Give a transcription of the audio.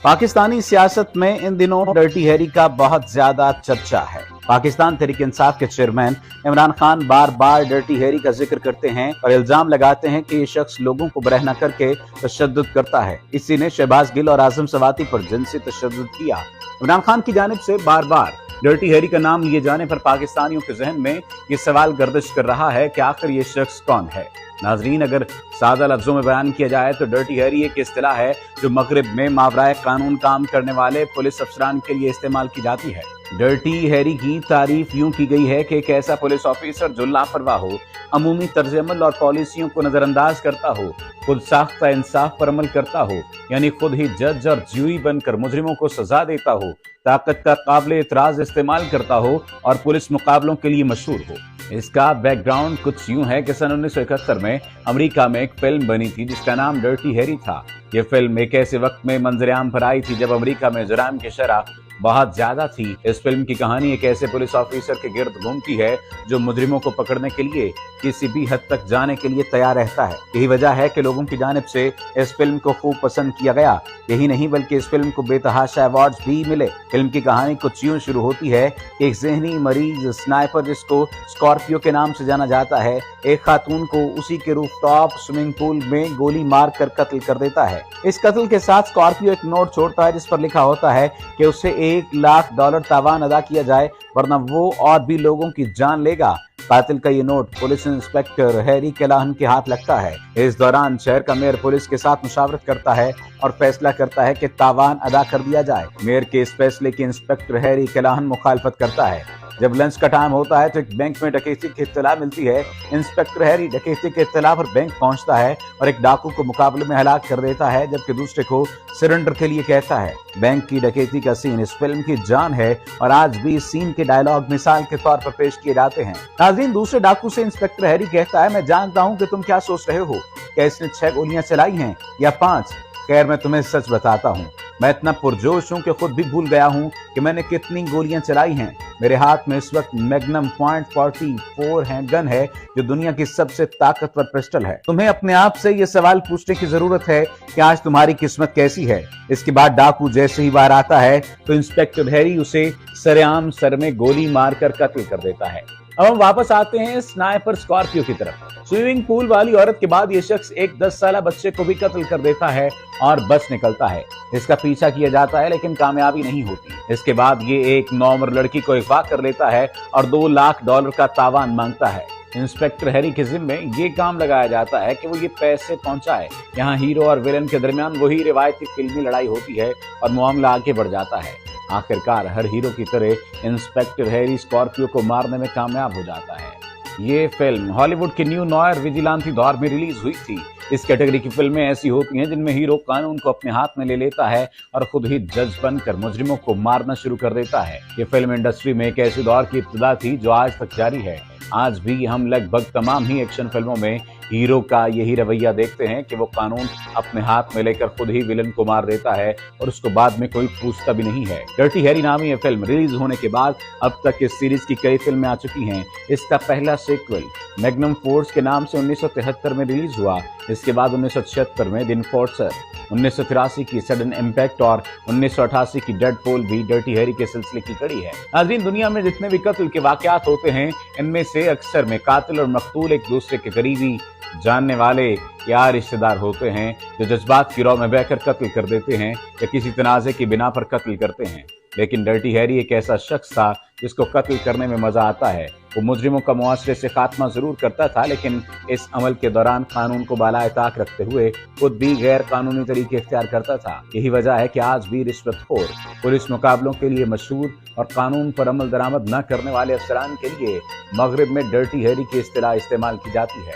पाकिस्तानी सियासत में इन दिनों डर्टी हैरी का बहुत ज्यादा चर्चा है। पाकिस्तान तहरीक इंसाफ के चेयरमैन इमरान खान बार बार डर्टी हैरी का जिक्र करते हैं और इल्जाम लगाते हैं कि ये शख्स लोगों को बरहना करके तशद्दुद करता है। इसी ने शहबाज गिल और आजम सवाती पर जिनसी तशद्दुद किया। इमरान खान की जानिब से बार बार डर्टी हैरी का नाम लिए जाने पर पाकिस्तानियों के जहन में ये सवाल गर्दिश कर रहा है कि आखिर ये शख्स कौन है। नाजरीन, अगर सादा लफ्जों में बयान किया जाए तो डर्टी हैरी एक इस्तिलाह है जो मगरिब में मावराए कानून काम करने वाले पुलिस अफसरान के लिए इस्तेमाल की जाती है। डर्टी हैरी की तारीफ यूं की गई है कि एक ऐसा पुलिस ऑफिसर जो लापरवाह हो, अमूमी तर्ज अमल और पॉलिसियों को नजरअंदाज करता हो, खुद साख्ता इंसाफ पर अमल करता हो, यानी खुद ही जज और ज्यूरी बनकर मुजरिमों को सजा देता हो, ताकत का काबिल इतराज इस्तेमाल करता हो और पुलिस मुकाबलों के लिए मशहूर हो। इसका बैकग्राउंड कुछ यूं है कि सन 1971 में अमेरिका में एक फिल्म बनी थी जिसका नाम डर्टी हैरी था। ये फिल्म एक ऐसे वक्त में मंजर-ए-आम पर आई थी जब अमेरिका में जुर्म की शरह बहुत ज्यादा थी। इस फिल्म की कहानी एक ऐसे पुलिस ऑफिसर के गिर्द घूमती है जो मुजरिमों को पकड़ने के लिए किसी भी हद तक जाने के लिए तैयार रहता है। यही वजह है कि लोगों की जानिब से इस फिल्म को खूब पसंद किया गया। यही नहीं बल्कि इस फिल्म को बेतहाशा अवार्ड्स भी मिले। फिल्म की कहानी कुछ यूं शुरू होती है कि एक ज़हनी मरीज स्नाइपर जिसको स्कॉर्पियो के नाम से जाना जाता है, एक खातून को उसी के रूफटॉप स्विमिंग पूल में गोली मार कर कत्ल कर देता है। इस कत्ल के साथ स्कॉर्पियो एक नोट छोड़ता है जिस पर लिखा होता है कि उसे $1,00,000 तावान अदा किया जाए वरना वो और भी लोगों की जान लेगा। कातिल का ये note police inspector Harry Callahan के हाथ लगता है। इस दौरान शहर का मेयर पुलिस के साथ मुशावरत करता है और फैसला करता है कि तावान अदा कर दिया जाए। मेयर के इस फैसले की इंस्पेक्टर हैरी कैलाहन मुखालफत करता है। जब लंच का टाइम होता है तो एक बैंक में डकैती की इत्तला मिलती है। इंस्पेक्टर हैरी डकैती के इत्तला पर बैंक पहुंचता है और एक डाकू को मुकाबले में हलाक कर देता है जबकि दूसरे को सरेंडर के लिए कहता है। बैंक की डकैती का सीन इस फिल्म की जान है और आज भी इस सीन के डायलॉग मिसाल के तौर पर पेश किए जाते हैं। नाज़रीन, दूसरे डाकू से इंस्पेक्टर हैरी कहता है, मैं जानता हूं कि तुम क्या सोच रहे हो, क्या इसने 6 गोलियां चलाई हैं या 5? खैर, मैं तुम्हें सच बताता हूँ, मैं इतना पुरजोश हूँ कि खुद भी भूल गया हूँ कि मैंने कितनी गोलियां चलाई हैं। मेरे हाथ में इस वक्त मैग्नम .44 गन है जो दुनिया की सबसे ताकतवर पिस्टल है। तुम्हें अपने आप से ये सवाल पूछने की जरूरत है कि आज तुम्हारी किस्मत कैसी है। इसके बाद डाकू जैसे ही बाहर आता है तो इंस्पेक्टर हैरी उसे सरेआम सर में गोली मारकर कत्ल कर देता है। अब हम वापस आते हैं स्नाइपर स्कॉर्पियो की तरफ। स्विमिंग पूल वाली औरत के बाद ये शख्स एक 10 साल बच्चे को भी कत्ल कर देता है और बच निकलता है। इसका पीछा किया जाता है लेकिन कामयाबी नहीं होती। इसके बाद ये एक नौमर लड़की को अगवा कर लेता है और $2,00,000 का तावान मांगता है। इंस्पेक्टर हैरी के जिम्मे ये काम लगाया जाता है कि वो ये पैसे पहुंचाए। यहाँ हीरो और विलन के दरमियान वही रिवायती फिल्मी लड़ाई होती है और मामला आगे बढ़ जाता है। आखिरकार हर हीरो की तरह इंस्पेक्टर हैरी स्कॉर्पियो को मारने में कामयाब हो जाता है। ये फिल्म हॉलीवुड के न्यू नॉयर विजिलांती दौर में रिलीज हुई थी। इस कैटेगरी की फिल्में ऐसी होती हैं जिनमें हीरो कानून को अपने हाथ में ले लेता है और खुद ही जज बनकर मुजरिमों को मारना शुरू कर देता है। ये फिल्म इंडस्ट्री में एक ऐसे दौर की इब्तिदा थी जो आज तक जारी है। आज भी हम लगभग तमाम ही एक्शन फिल्मों में हीरो का यही रवैया देखते हैं कि वो कानून अपने हाथ में लेकर खुद ही विलन को मार देता है और उसको बाद में कोई पूछता भी नहीं है। डर्टी हैरी नामी ये फिल्म रिलीज होने के बाद अब तक इस सीरीज की कई फिल्में आ चुकी हैं। इसका पहला सीक्वल मैग्नम फोर्स के नाम से 1973 में रिलीज हुआ। इसके बाद 1976 में द इन्फोर्सर, 1983 की सडन इम्पैक्ट और 1988 की डेडपूल भी डर्टी हैरी के सिलसिले की कड़ी है। नाज़रीन, दुनिया में जितने भी कत्ल के वाकयात होते हैं इनमें से अक्सर में कातिल और मकतूल एक दूसरे के करीबी जानने वाले या रिश्तेदार होते हैं जो जज्बात की रौ में बहकर कत्ल कर देते हैं या किसी तनाज़े की बिना पर कत्ल करते हैं। लेकिन डर्टी हैरी एक ऐसा शख्स था जिसको कत्ल करने में मजा आता है। वो मुजरिमों का मुआशरे से खात्मा जरूर करता था लेकिन इस अमल के दौरान कानून को बालाए ताक रखते हुए खुद भी गैर कानूनी तरीके इख्तियार करता था। यही वजह है कि आज भी रिश्वतखोर पुलिस मुकाबलों के लिए मशहूर और कानून पर अमल दरामद न करने वाले अफसरान के लिए मगरिब में डर्टी हैरी की इस्तिलाह इस्तेमाल की जाती है।